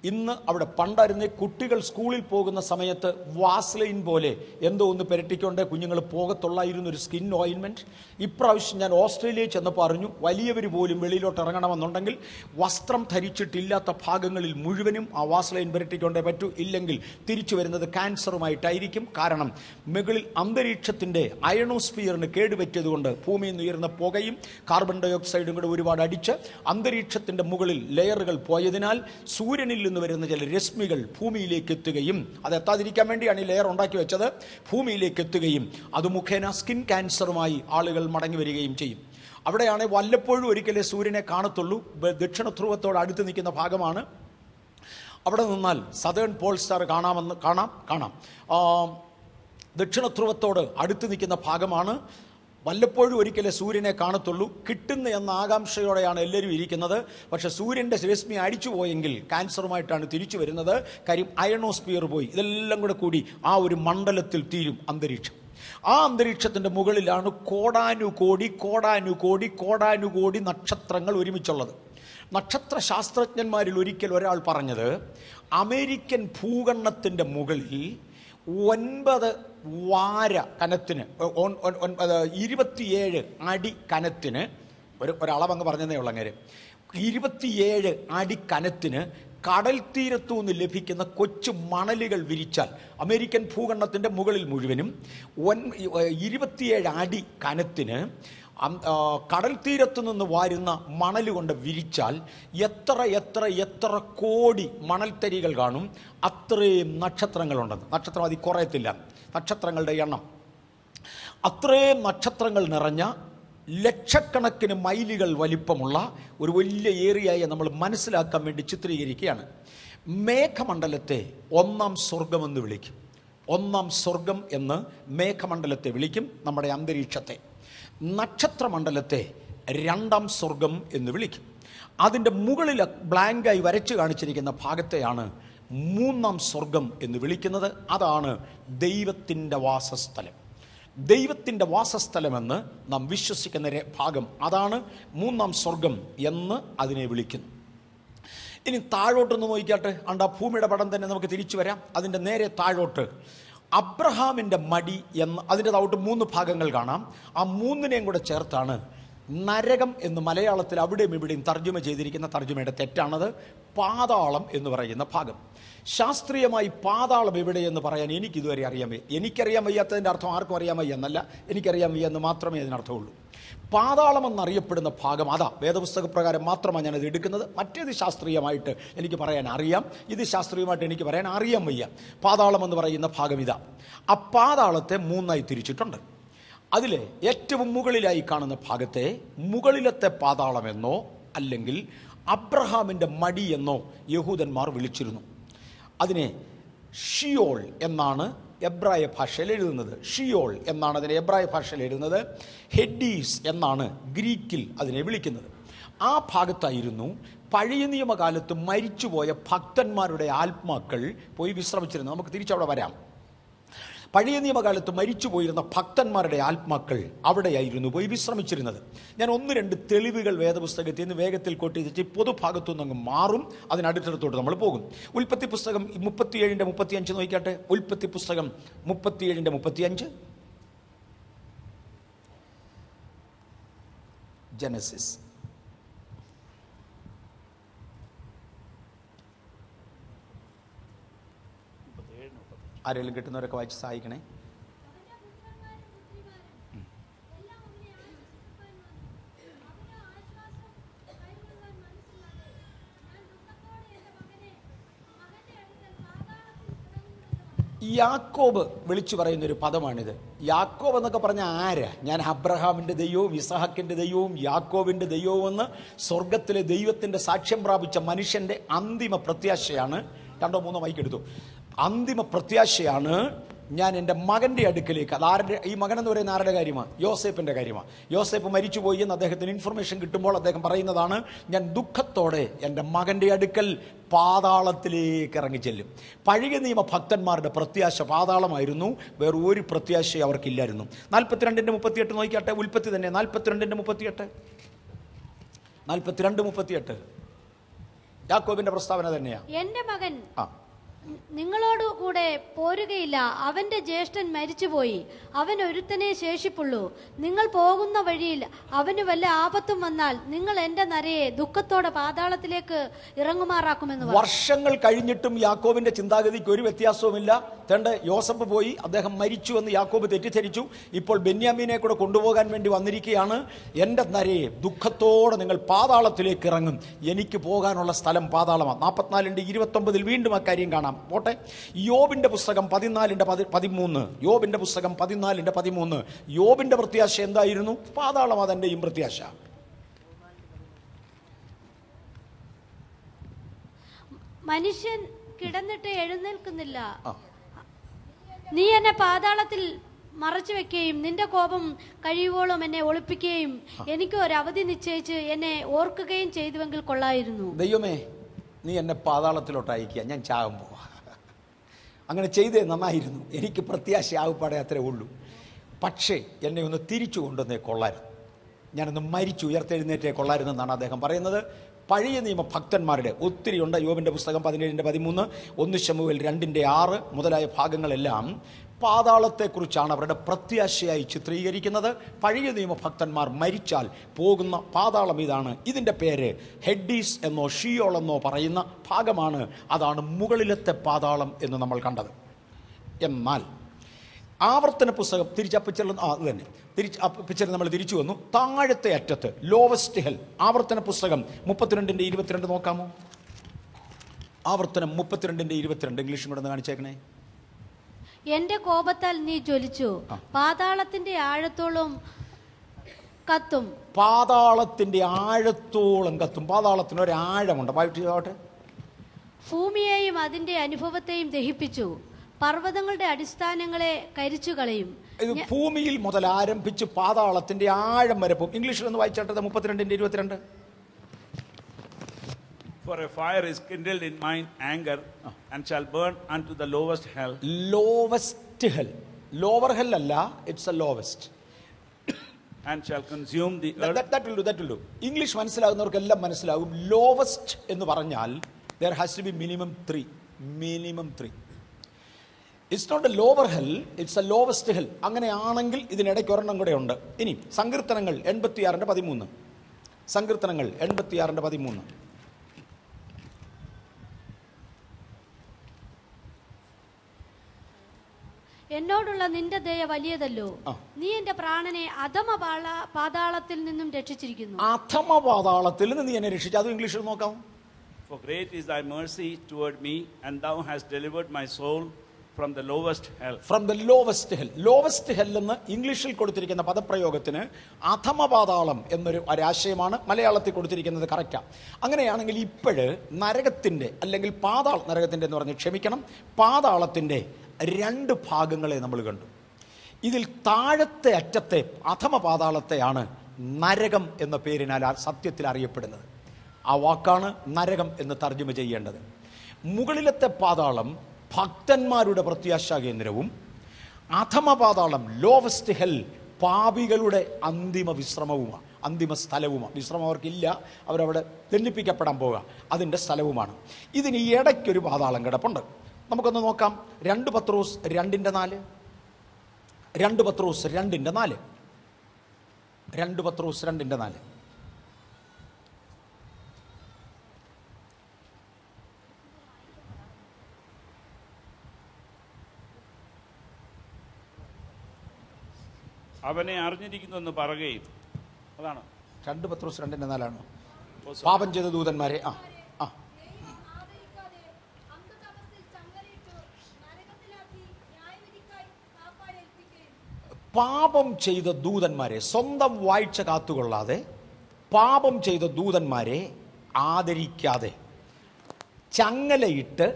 ഇന്ന് അവിടെ പണ്ടായിരുന്ന കുട്ടികൾ സ്കൂളിൽ പോകുന്ന സമയത്ത് വാസ്ലൈൻ പോലെ എന്തോ ഒന്ന് പുരട്ടിക്കൊണ്ട് കുഞ്ഞുങ്ങൾ പോകത്തുള്ളായിരുന്നു ഒരു സ്കിൻ ഓയിൻമെൻറ്റ്. ഇപ്രാവശ്യം ഞാൻ ഓസ്ട്രേലിയയിൽ ചെന്നപ്പോൾ അറിഞ്ഞു, വലിയവർ പോലും വെളിയിലോട്ട് ഇറങ്ങണമെന്നുണ്ടെങ്കിൽ വസ്ത്രം ധരിച്ചിട്ടില്ലാത്ത ഭാഗങ്ങളിൽ മുഴുവനും ആ വാസ്ലൈൻ പുരട്ടിക്കൊണ്ടേ പറ്റൂ, ഇല്ലെങ്കിൽ തിരിച്ചു വരുന്നത് ക്യാൻസറുമായിട്ടായിരിക്കും. കാരണം മുകളിൽ അന്തരീക്ഷത്തിൻ്റെ അയണോസ്ഫിയറിന് കേടുപറ്റിയതുകൊണ്ട് ഭൂമിയിൽ നിന്ന് ഉയർന്ന പുകയും കാർബൺ ഡൈ ഓക്സൈഡും കൂടെ ഒരുപാട് അടിച്ച് അന്തരീക്ഷത്തിൻ്റെ മുകളിൽ ലെയറുകൾ പോയതിനാൽ സൂര്യനിൽ നിന്ന് വരുന്ന ചില രശ്മികൾ ഭൂമിയിലേക്ക് എത്തുകയും, അത് എത്താതിരിക്കാൻ വേണ്ടിയാണ് ഈ ലെയർ ഉണ്ടാക്കി വെച്ചത്, ഭൂമിയിലേക്ക് എത്തുകയും അത് മുഖേന സ്കിൻ ക്യാൻസറുമായി ആളുകൾ മടങ്ങി വരികയും ചെയ്യും. അവിടെയാണ് വല്ലപ്പോഴും ഒരിക്കലേ സൂര്യനെ കാണത്തുള്ളൂ. ദക്ഷിണ ധ്രുവത്തോട് അടുത്ത് നിൽക്കുന്ന ഭാഗമാണ്. അവിടെ നിന്നാൽ സദേൺ പോൾ സ്റ്റാർ കാണാം. ദക്ഷിണ ധ്രുവത്തോട് അടുത്ത് നിൽക്കുന്ന ഭാഗമാണ്. വല്ലപ്പോഴും ഒരിക്കലേ സൂര്യനെ കാണത്തുള്ളൂ. കിട്ടുന്ന എന്ന ആകാംക്ഷയോടെയാണ് എല്ലാവരും ഇരിക്കുന്നത്. പക്ഷേ സൂര്യൻ്റെ രശ്മി അടിച്ചു പോയെങ്കിൽ ക്യാൻസറുമായിട്ടാണ് തിരിച്ചു വരുന്നത്. കാര്യം അയണോസ്ഫിയർ പോയി. ഇതെല്ലാം കൂടി ആ ഒരു മണ്ഡലത്തിൽ തീരും അന്തരീക്ഷം. ആ അന്തരീക്ഷത്തിൻ്റെ മുകളിലാണ് കോടാനുകോടി നക്ഷത്രങ്ങൾ ഒരുമിച്ചുള്ളത്. നക്ഷത്ര ശാസ്ത്രജ്ഞന്മാരിൽ ഒരാൾ പറഞ്ഞത്, അമേരിക്കൻ ഭൂഖണ്ഡത്തിൻ്റെ മുകളിൽ 9 വാര കനത്തിന് 27 അടി കനത്തിന് ഒരളവങ്ങ് പറഞ്ഞതേ ഉള്ള അങ്ങനെ 27 അടി കനത്തിന് കടൽ തീരത്തു നിന്ന് ലഭിക്കുന്ന കൊച്ചു മണലുകൾ വിരിച്ചാൽ അമേരിക്കൻ ഭൂഖണ്ഡത്തിൻ്റെ മുകളിൽ മുഴുവനും 27 അടി കനത്തിന് കടൽ തീരത്തു നിന്ന് വാരുന്ന മണൽ കൊണ്ട് വിരിച്ചാൽ എത്ര കോടി മണൽത്തരികൾ കാണും. അത്രയും നക്ഷത്രങ്ങളുണ്ടെന്ന്. നക്ഷത്രം അതിൽ കുറയത്തില്ല, നക്ഷത്രങ്ങളുടെ എണ്ണം. അത്രയും നക്ഷത്രങ്ങൾ നിറഞ്ഞ ലക്ഷക്കണക്കിന് മൈലുകൾ വലിപ്പമുള്ള ഒരു വലിയ ഏരിയയെ നമ്മൾ മനസ്സിലാക്കാൻ വേണ്ടി ചിത്രീകരിക്കുകയാണ്. മേഘമണ്ഡലത്തെ ഒന്നാം സ്വർഗമെന്ന് വിളിക്കും. ഒന്നാം സ്വർഗം എന്ന് മേഘമണ്ഡലത്തെ വിളിക്കും, നമ്മുടെ അന്തരീക്ഷത്തെ. നക്ഷത്രമണ്ഡലത്തെ രണ്ടാം സ്വർഗം എന്ന് വിളിക്കും. അതിൻ്റെ മുകളിൽ ബ്ലാങ്കായി വരച്ചു കാണിച്ചിരിക്കുന്ന ഭാഗത്തെയാണ് മൂന്നാം സ്വർഗം എന്ന് വിളിക്കുന്നത്. അതാണ് ദൈവത്തിൻ്റെ വാസസ്ഥലം. ദൈവത്തിൻ്റെ വാസസ്ഥലമെന്ന് നാം വിശ്വസിക്കുന്ന ഭാഗം, അതാണ് മൂന്നാം സ്വർഗം എന്ന് അതിനെ വിളിക്കുന്നു. ഇനി താഴോട്ടൊന്ന് നോക്കിക്കാട്ടെ. ആ ഭൂമിയുടെ പടം തന്നെ നമുക്ക് തിരിച്ചു വരാം. അതിൻ്റെ നേരെ താഴോട്ട് അബ്രഹാമിൻ്റെ മടി എന്ന് അതിൻ്റെ താഴോട്ട് 3 ഭാഗങ്ങൾ കാണാം. ആ 3നെയും കൂടെ ചേർത്താണ് നരകം എന്ന് മലയാളത്തിൽ അവിടെയും ഇവിടെയും തർജ്ജമ ചെയ്തിരിക്കുന്ന തർജ്ജമയുടെ തെറ്റാണത്. പാതാളം എന്ന് പറയുന്ന ഭാഗം. ശാസ്ത്രീയമായി പാതാളം എവിടെയെന്ന് പറയാൻ എനിക്കിതുവരെ അറിയാൻ വയ്യ. എനിക്കറിയാൻ വയ്യാത്തതിൻ്റെ അർത്ഥം ആർക്കും അറിയാൻ വയ്യ എന്നല്ല, എനിക്കറിയാൻ വയ്യ എന്ന് മാത്രമേ അതിനർത്ഥമുള്ളൂ. പാതാളം എന്നറിയപ്പെടുന്ന ഭാഗം അതാ. വേദപുസ്തക പ്രകാരം മാത്രമാണ് ഞാനത് എടുക്കുന്നത്. മറ്റേത് ശാസ്ത്രീയമായിട്ട് എനിക്ക് പറയാൻ അറിയാം, ഇത് ശാസ്ത്രീയമായിട്ട് എനിക്ക് പറയാൻ അറിയാൻ വയ്യ. പാതാളം എന്ന് പറയുന്ന ഭാഗം ഇതാ. ആ പാതാളത്തെ 3ആയി തിരിച്ചിട്ടുണ്ട്. അതിലെ ഏറ്റവും മുകളിലായി കാണുന്ന ഭാഗത്തെ മുകളിലത്തെ പാതാളമെന്നോ അല്ലെങ്കിൽ അബ്രഹാമിൻ്റെ മടി എന്നോ യഹൂദന്മാർ വിളിച്ചിരുന്നു. അതിനെ ഷിയോൾ എന്നാണ് എബ്രായ ഭാഷയിൽ എഴുതുന്നത്. ഷിയോൾ എന്നാണ് അതിനെ എബ്രായ ഭാഷയിൽ എഴുതുന്നത്. ഹെഡീസ് എന്നാണ് ഗ്രീക്കിൽ അതിനെ വിളിക്കുന്നത്. ആ ഭാഗത്തായിരുന്നു പഴയ നിയമകാലത്ത് മരിച്ചുപോയ ഭക്തന്മാരുടെ ആത്മാക്കൾ പോയി വിശ്രമിച്ചിരുന്നത്. നമുക്ക് തിരിച്ചവിടെ വരാം. പഴയ നിയമകാലത്ത് മരിച്ചു പോയിരുന്ന ഭക്തന്മാരുടെ ആത്മാക്കൾ അവിടെയായിരുന്നു പോയി വിശ്രമിച്ചിരുന്നത്. ഞാൻ 1-2 തെളിവുകൾ വേദപുസ്തകത്തിൽ നിന്ന് വേഗത്തിൽ കോട്ട് ചെയ്തിട്ട് പൊതുഭാഗത്തുനിന്ന് അങ്ങ് മാറും. അതിനടുത്തടുത്തോട്ട് നമ്മൾ പോകും. ഉൽപ്പത്തി പുസ്തകം 37:35 നോക്കിക്കാട്ടെ. ഉൽപ്പത്തി പുസ്തകം 37:35. ജനസിസ്. ആരെങ്കിലും കിട്ടുന്നവരൊക്കെ വായിച്ച് സഹായിക്കണേ. യാക്കോബ് വിളിച്ചു പറയുന്നൊരു പദമാണിത്. യാക്കോബ് എന്നൊക്കെ പറഞ്ഞാൽ ആരാ? ഞാൻ അബ്രഹാമിൻ്റെ ദൈവവും ഇസഹാക്കിൻ്റെ ദൈവവും യാക്കോബിൻ്റെ ദൈവവും എന്ന് സ്വർഗത്തിലെ ദൈവത്തിൻ്റെ സാക്ഷ്യം പ്രാപിച്ച മനുഷ്യൻ്റെ അന്തിമ പ്രത്യാശയാണ്. 2-3 മൈക്കെടുത്തു. അന്തിമ പ്രത്യാശയാണ് ഞാൻ എൻ്റെ മകൻ്റെ അടുക്കലേക്ക്. അതാരുടെ ഈ മകൻ എന്ന് പറയുന്ന ആരുടെ കാര്യമാണ്? യോസേപ്പിൻ്റെ കാര്യമാണ്. യോസേപ്പ് മരിച്ചുപോയി എന്ന് അദ്ദേഹത്തിന് ഇൻഫർമേഷൻ കിട്ടുമ്പോൾ അദ്ദേഹം പറയുന്നതാണ്, ഞാൻ ദുഃഖത്തോടെ എൻ്റെ മകൻ്റെ അടുക്കൽ പാതാളത്തിലേക്ക് ഇറങ്ങിച്ചെല്ലും. പഴയ നിയമ ഭക്തന്മാരുടെ പ്രത്യാശ പാതാളമായിരുന്നു, വേറെ ഒരു പ്രത്യാശയും അവർക്കില്ലായിരുന്നു. 42:38 നോക്കിയാട്ടെ. ഉൽപ്പത്തി തന്നെ 42:38 യാക്കോബിന്റെ പ്രസ്താവന തന്നെയാണ്. എന്റെ മകൻ നിങ്ങളോട് കൂടെ പോരുകയില്ല, അവന്റെ ജ്യേഷ്ഠൻ മരിച്ചുപോയി, അവൻ ഒരുത്തനെ ശേഷിപ്പുള്ളൂ. നിങ്ങൾ പോകുന്ന വഴിയിൽ അവന് വല്ല ആപത്തും വന്നാൽ നിങ്ങൾ എന്റെ നരയെ ദുഃഖത്തോടെ പാതാളത്തിലേക്ക് ഇറങ്ങുമാറാക്കുമെന്ന് പറഞ്ഞു. വർഷങ്ങൾ കഴിഞ്ഞിട്ടും യാക്കോബിന്റെ ചിന്താഗതിക്ക് ഒരു വ്യത്യാസവുമില്ല. തന്റെ യോസഫ് പോയി, അദ്ദേഹം മരിച്ചു എന്ന് യാക്കോബ് തെറ്റിദ്ധരിച്ചു. ഇപ്പോൾ ബെന്യാമീനെ കൂടെ കൊണ്ടുപോകാൻ വേണ്ടി വന്നിരിക്കുകയാണ്. എൻ്റെ നരയെ ദുഃഖത്തോടെ നിങ്ങൾ പാതാളത്തിലേക്ക് ഇറങ്ങും, എനിക്ക് പോകാനുള്ള സ്ഥലം പാതാളമാണ്. 44:29 വീണ്ടും അക്കാര്യം കാണാം. പോട്ടെ. യോബിന്റെ പുസ്തകം 14:13. യോബിന്റെ പുസ്തകം 14:13. യോബിന്റെ പ്രത്യാശ എന്തായിരുന്നു? പാതാളം അതെന്റെയും പ്രത്യാശ. മനുഷ്യൻ കിടന്നിട്ട് എഴുന്നേൽക്കുന്നില്ല, നീ എന്നെ പാതാളത്തിൽ മറച്ചു വെക്കുകയും നിന്റെ കോപം കഴിയുവോളം എന്നെ ഒളിപ്പിക്കുകയും എനിക്ക് ഒരു അവധി നിശ്ചയിച്ച് എന്നെ ഓർക്കുകയും ചെയ്തുവെങ്കിൽ കൊള്ളായിരുന്നു. ദൈവമേ, നീ എന്നെ പാതാളത്തിലോട്ട് അയക്കുക, ഞാൻ ചാകാൻ പോവാ. അങ്ങനെ ചെയ്തേ നന്നായിരുന്നു. എനിക്ക് പ്രത്യാശ ആവുപാടെ അത്രേ ഉള്ളൂ. പക്ഷേ എന്നെ ഒന്ന് തിരിച്ചു കൊണ്ടുവന്നേ കൊള്ളായിരുന്നു, ഞാനൊന്ന് മരിച്ചു ഉയർത്തെഴുന്നേറ്റേ കൊള്ളായിരുന്നെന്നാണ് അദ്ദേഹം പറയുന്നത്. പഴയ നിയമ ഭക്തന്മാരുടെ ഒത്തിരിയുണ്ട്. യോബിൻ്റെ പുസ്തകം 17:13, 1 ശമൂവേൽ 2:6 മുതലായ ഭാഗങ്ങളെല്ലാം പാതാളത്തെക്കുറിച്ചാണ് അവരുടെ പ്രത്യാശയായി ചിത്രീകരിക്കുന്നത്. പഴയ നിയമ ഭക്തന്മാർ മരിച്ചാൽ പോകുന്ന പാതാളം ഇതാണ്. ഇതിൻ്റെ പേര് ഹെഡീസ് എന്നോ ഷിയോൾ എന്നോ പറയുന്ന ഭാഗമാണ്. അതാണ് മുകളിലത്തെ പാതാളം എന്ന് നമ്മൾ കണ്ടത്. എന്നാൽ ആവർത്തന പുസ്തകം അത് തന്നെ പിക്ചർ നമ്മൾ തിരിച്ചു വന്നു. താഴത്തെ അറ്റത്ത് ലോവസ്റ്റ് ഹെൽ, ആവർത്തന പുസ്തകം 32:22 നോക്കാമോ? ആവർത്തനം 32:22 ഇംഗ്ലീഷും കൂടെ ഒന്ന് കാണിച്ചേക്കണേ. എന്റെ കോപത്താൽ നീ ജ്വലിച്ചു, പാതാളത്തിന്റെ ആഴത്തോളം കത്തും. പാതാളത്തിന്റെ ആഴത്തോളം കത്തും. പാതാളത്തിന് ഒരു ആഴമുണ്ട്. ഭൂമിയെയും അതിന്റെ അനുഭവത്തെയും ദഹിപ്പിച്ചു, പർവ്വതങ്ങളുടെ അടിസ്ഥാനങ്ങളെ കരിച്ചു കളയും. ഇത് ഭൂമിയിൽ മുതൽ ആരംഭിച്ച് പാതാളത്തിന്റെ ആഴം വരെ പോകും. ഇംഗ്ലീഷിൽ ഒന്ന് വായിച്ചാട്ടത് 32:22. For a fire is kindled in mine anger and shall burn unto the lowest hell. Lowest hell. Lower hell അല്ല, it's a lowest. And shall consume the earth. That will do. English മനസ്സിലാകുന്നവർക്കെല്ലാം മനസ്സിലാകും. Lowest എന്ന് പറഞ്ഞാൽ there has to be minimum 3. It's not a lower hell, it's a lowest hell. അങ്ങനെയാണെങ്കിൽ ഇതിനിടയ്ക്ക് ഒരെണ്ണം കൂടെ ഉണ്ട്. ഇനി സങ്കീർത്തനങ്ങൾ 86:13. സങ്കീർത്തനങ്ങൾ 86:13. എന്നോടുള്ള നിന്റെ ദയ വലിയതല്ലോ, നീ എന്റെ പ്രാണനെ അധമ പാതാളത്തിൽ നിന്നും രക്ഷിച്ചിരിക്കുന്നു. അധമ പാതാളത്തിൽ നിന്ന് നീ എന്നെ രക്ഷിച്ചു. അത് ഇംഗ്ലീഷിൽ നോക്കാം. For great is thy mercy toward me, and thou hast delivered my soul from the lowest hell. From the lowest hell. Lowest hell എന്ന് ഇംഗ്ലീഷിൽ കൊടുത്തിരിക്കുന്ന പദപ്രയോഗത്തിന് അധമ പാതാളം എന്നൊരു ഒരാശയമാണ് മലയാളത്തിൽ കൊടുത്തിരിക്കുന്നത്. കറക്റ്റാ. അങ്ങനെയാണെങ്കിൽ ഇപ്പോഴ് നരകത്തിന്റെ അല്ലെങ്കിൽ നരകത്തിന്റെ എന്ന് പറഞ്ഞ് ക്ഷമിക്കണം, പാതാളത്തിന്റെ 2 ഭാഗങ്ങളെ നമ്മൾ കണ്ടു. ഇതിൽ താഴത്തെ അറ്റത്തെ അധമ പാതാളത്തെയാണ് നരകം എന്ന പേരിനാൽ സത്യത്തിൽ അറിയപ്പെടുന്നത്. ആ വാക്കാണ് നരകം എന്ന് തർജ്ജമ ചെയ്യേണ്ടത്. മുകളിലത്തെ പാതാളം ഭക്തന്മാരുടെ പ്രത്യാശാ കേന്ദ്രവും, അധമ പാതാളം ലോവസ്റ്റ് ഹെൽ പാപികളുടെ അന്തിമ വിശ്രമവുമാണ്, അന്തിമ സ്ഥലവുമാണ്. വിശ്രമം അവർക്കില്ല, അവരവിടെ ദണ്ഡിപ്പിക്കപ്പെടാൻ പോകുക, അതിൻ്റെ സ്ഥലവുമാണ്. ഇതിന് ഇടയ്ക്കൊരു പാതാളം കിടപ്പുണ്ട്. നമുക്കൊന്ന് നോക്കാം. 2 പത്രോസ് 2:4. 2 പത്രോസ് 2:4. 2 പത്രോസ് 2:4. അവനെ അറിഞ്ഞിരിക്കുന്നു എന്ന് പറയുകയും, അതാണ് 2 പത്രോസ് 2:4. പാപം ചെയ്ത ദൂതന്മാരെ പാപം ചെയ്ത ദൂതന്മാരെ, സ്വന്തം വാഴ്ച കാത്തുകൊള്ളാതെ പാപം ചെയ്ത ദൂതന്മാരെ ആദരിക്കാതെ ചങ്ങലയിട്ട്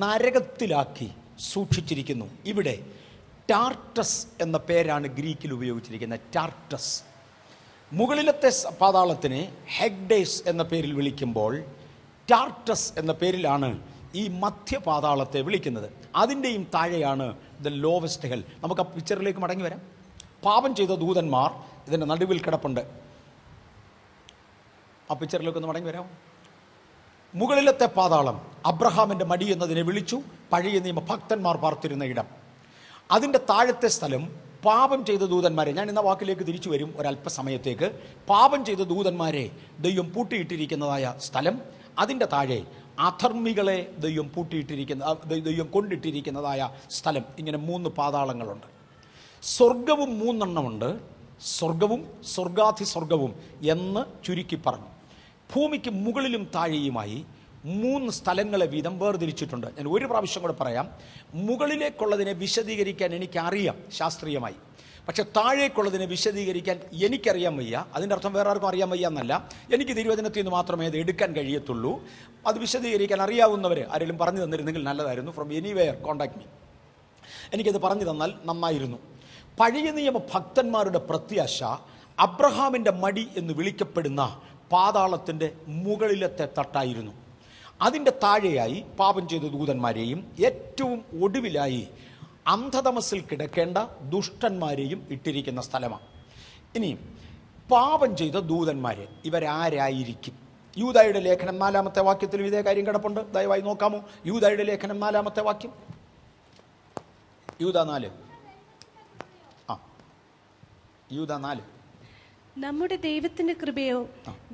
നരകത്തിലാക്കി സൂക്ഷിച്ചിരിക്കുന്നു. ഇവിടെ ടാർട്ടസ് എന്ന പേരാണ് ഗ്രീക്കിൽ ഉപയോഗിച്ചിരിക്കുന്നത്. ടാർട്ടസ്. മുകളിലത്തെ പാതാളത്തിനെ ഹെഗ്ഡേസ് എന്ന പേരിൽ വിളിക്കുമ്പോൾ ടാർട്ടസ് എന്ന പേരിലാണ് ഈ മധ്യപാതാളത്തെ വിളിക്കുന്നത്. അതിൻ്റെയും താഴെയാണ് ദ ലോവസ്റ്റ് ഹെൽ. നമുക്ക് ആ പിക്ചറിലേക്ക് മടങ്ങി വരാം. പാപം ചെയ്ത ദൂതന്മാർ ഇതിൻ്റെ നടുവിൽ കിടപ്പുണ്ട്. ആ പിക്ചറിലേക്ക് ഒന്ന് മടങ്ങി വരാം. മുകളിലത്തെ പാതാളം അബ്രഹാമിൻ്റെ മടി എന്നതിനെ വിളിച്ചു, പഴയ നിയമ ഭക്തന്മാർ പാർത്തിരുന്ന ഇടം. അതിൻ്റെ താഴത്തെ സ്ഥലം പാപം ചെയ്ത ദൂതന്മാരെ, ഞാൻ ഇന്ന വാക്കിലേക്ക് തിരിച്ചു വരും ഒരല്പസമയത്തേക്ക്. പാപം ചെയ്ത ദൂതന്മാരെ ദൈവം പൂട്ടിയിട്ടിരിക്കുന്നതായ സ്ഥലം. അതിൻ്റെ താഴെ അധർമ്മികളെ ദൈവം ദൈവം കൊണ്ടിട്ടിരിക്കുന്നതായ സ്ഥലം. ഇങ്ങനെ 3 പാതാളങ്ങളുണ്ട്. സ്വർഗവും 3 എണ്ണമുണ്ട്. സ്വർഗവും സ്വർഗാധിസ്വർഗവും എന്ന് ചുരുക്കി പറഞ്ഞു. ഭൂമിക്ക് മുകളിലും താഴെയുമായി 3 സ്ഥലങ്ങളെ വീതം വേർതിരിച്ചിട്ടുണ്ട്. ഞാൻ ഒരു പ്രാവശ്യം കൂടെ പറയാം. മുകളിലേക്കുള്ളതിനെ വിശദീകരിക്കാൻ എനിക്കറിയാം ശാസ്ത്രീയമായി, പക്ഷെ താഴേക്കുള്ളതിനെ വിശദീകരിക്കാൻ എനിക്കറിയാൻ വയ്യ. അതിൻ്റെ അർത്ഥം വേറെ ആർക്കും അറിയാൻ വയ്യ എന്നല്ല. എനിക്ക് തിരുവചനത്തിൽ നിന്ന് മാത്രമേ അത് എടുക്കാൻ കഴിയത്തുള്ളൂ. അത് വിശദീകരിക്കാൻ അറിയാവുന്നവർ ആരെങ്കിലും പറഞ്ഞു തന്നിരുന്നെങ്കിൽ നല്ലതായിരുന്നു. From anywhere contact me. എനിക്കത് പറഞ്ഞു തന്നാൽ നന്നായിരുന്നു. പഴയ നിയമ ഭക്തന്മാരുടെ പ്രത്യാശ അബ്രഹാമിൻ്റെ മടി എന്ന് വിളിക്കപ്പെടുന്ന പാതാളത്തിൻ്റെ മുകളിലത്തെ തട്ടായിരുന്നു. അതിൻ്റെ താഴെയായി പാപം ചെയ്ത ദൂതന്മാരെയും ഏറ്റവും ഒടുവിലായി അന്ധതമസിൽ കിടക്കേണ്ട ദുഷ്ടന്മാരെയും ഇട്ടിരിക്കുന്ന സ്ഥലമാണ്. ഇനി പാപം ചെയ്ത ദൂതന്മാരെ ഇവരാരായിരിക്കും? യൂദായുടെ ലേഖനം 4-ാമത്തെ വാക്യത്തിലും ഇതേ കാര്യം കിടപ്പുണ്ട്. ദയവായി നോക്കാമോ? യൂദായുടെ ലേഖനം 4-ാമത്തെ വാക്യം. യൂദാ 4. യൂദാ 4. നമ്മുടെ ദൈവത്തിന്റെ കൃപയോ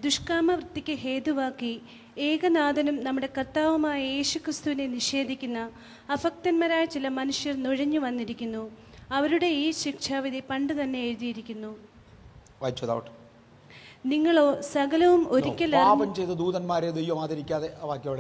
ദുഷ്കാമവൃത്തിക്ക് ഹേതുവാക്കി ഏകനാഥനും നമ്മുടെ കർത്താവുമായ യേശുക്രിസ്തുവിനെ നിഷേധിക്കുന്ന അഭക്തന്മാരായ ചില മനുഷ്യർ നുഴഞ്ഞു വന്നിരിക്കുന്നു. അവരുടെ ഈ ശിക്ഷാവിധി പണ്ട് തന്നെ എഴുതിയിരിക്കുന്നു. നിങ്ങളോ സകലവും ഒരിക്കൽ പാപം ചെയ്ത ദൂതന്മാരെ ദൈവം ആദരിക്കാതെ. വാക്യം